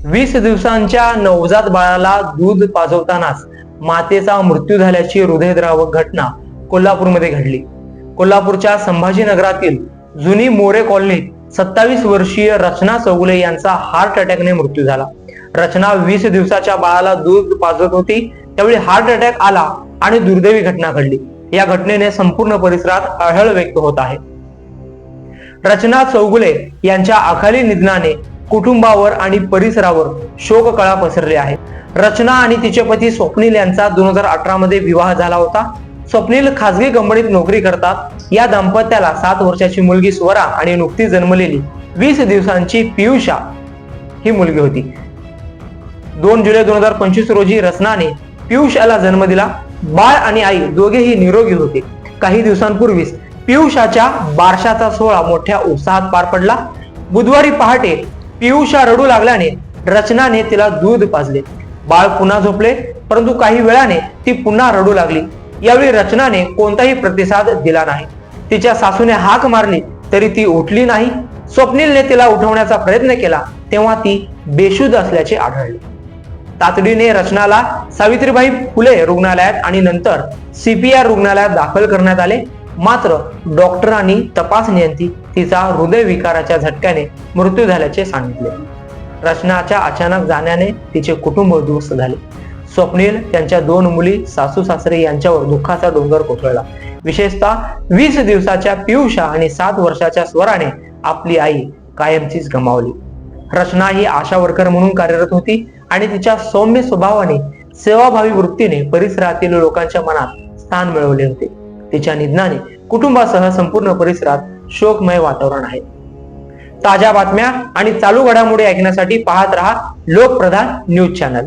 20 दिवसांच्या नवजात बाळाला दूध पाजवतानाच मातेचा मृत्यू झाल्याची हृदयद्रावक घटना कोल्हापूरमध्ये घडली. कोल्हापूरच्या संभाजीनगरातील जुनी मोरे कॉलनीत 27 वर्षीय रचना चौगुले यांचा हार्ट अटॅकने मृत्यू झाला. रचना 20 दिवसाच्या बाळाला दूध पाजत होती, त्यावेळी हार्ट अटॅक आला आणि दुर्दैवी घटना घडली. या घटनेने संपूर्ण परिसरात हळहळ व्यक्त होत आहे. रचना चौगुले यांच्या अकाली निधनाने कुटुंबावर आणि परिसरावर शोककळा पसरली आहे. रचना आणि तिचे पती स्वप्नील यांचा 2018 मध्ये विवाह झाला होता. स्वप्नील खासगी कंपनीत नोकरी करतात. या दाम्पत्याला 7 वर्षाची मुलगी स्वरा आणि नुकतीच जन्मलेली 20 दिवसांची पियुषा ही मुलगी होती. 2 जुलै 2025 रोजी रचनाने पियुषाला जन्म दिला. बाळ आणि आई दोघेही निरोगी होते. काही दिवसांपूर्वीच पियुषाच्या बारशाचा सोहळा मोठ्या उत्साहात पार पडला. बुधवारी पहाटे पियुषा रडू लागल्याने रचनाने तिला दूध पाजले. बाळ पुन्हा झोपले, परंतु काही वेळाने ती पुन्हा रडू लागली. यावेळी रचनाने कोणताही प्रतिसाद दिला नाही. तिच्या सासूने हाक मारली तरी ती उठली नाही. स्वप्नीलने तिला उठवण्याचा प्रयत्न केला तेव्हा ती बेशुद्ध असल्याचे आढळले. तातडीने रचनाला सावित्रीबाई फुले रुग्णालयात आणि नंतर CPR रुग्णालयात दाखल करण्यात आले. मात्र डॉक्टरांनी तपासणीअंती तिचा हृदयविकाराच्या झटक्याने मृत्यू झाल्याचे सांगितले. रचनाच्या अचानक जाण्याने तिचे कुटुंब उद्ध्वस्त झाले. स्वप्नील, त्यांच्या 2 मुली, सासू सासरे यांच्यावर दुःखाचा डोंगर कोसळला. विशेषतः 20 दिवसाच्या पियुषा आणि 7 वर्षाच्या स्वराने आपली आई कायमचीच गमावली. रचना ही आशा वर्कर म्हणून कार्यरत होती आणि तिच्या सौम्य स्वभावाने, सेवाभावी वृत्तीने परिसरातील लोकांच्या मनात स्थान मिळवले होते. तिच्या निधनाने कुटुंबासह संपूर्ण परिसरात शोकमय वातावरण आहे. ताज्या बातम्या आणि चालू घडामोडी ऐकण्यासाठी पाहत रहा लोकप्रधान न्यूज चॅनल.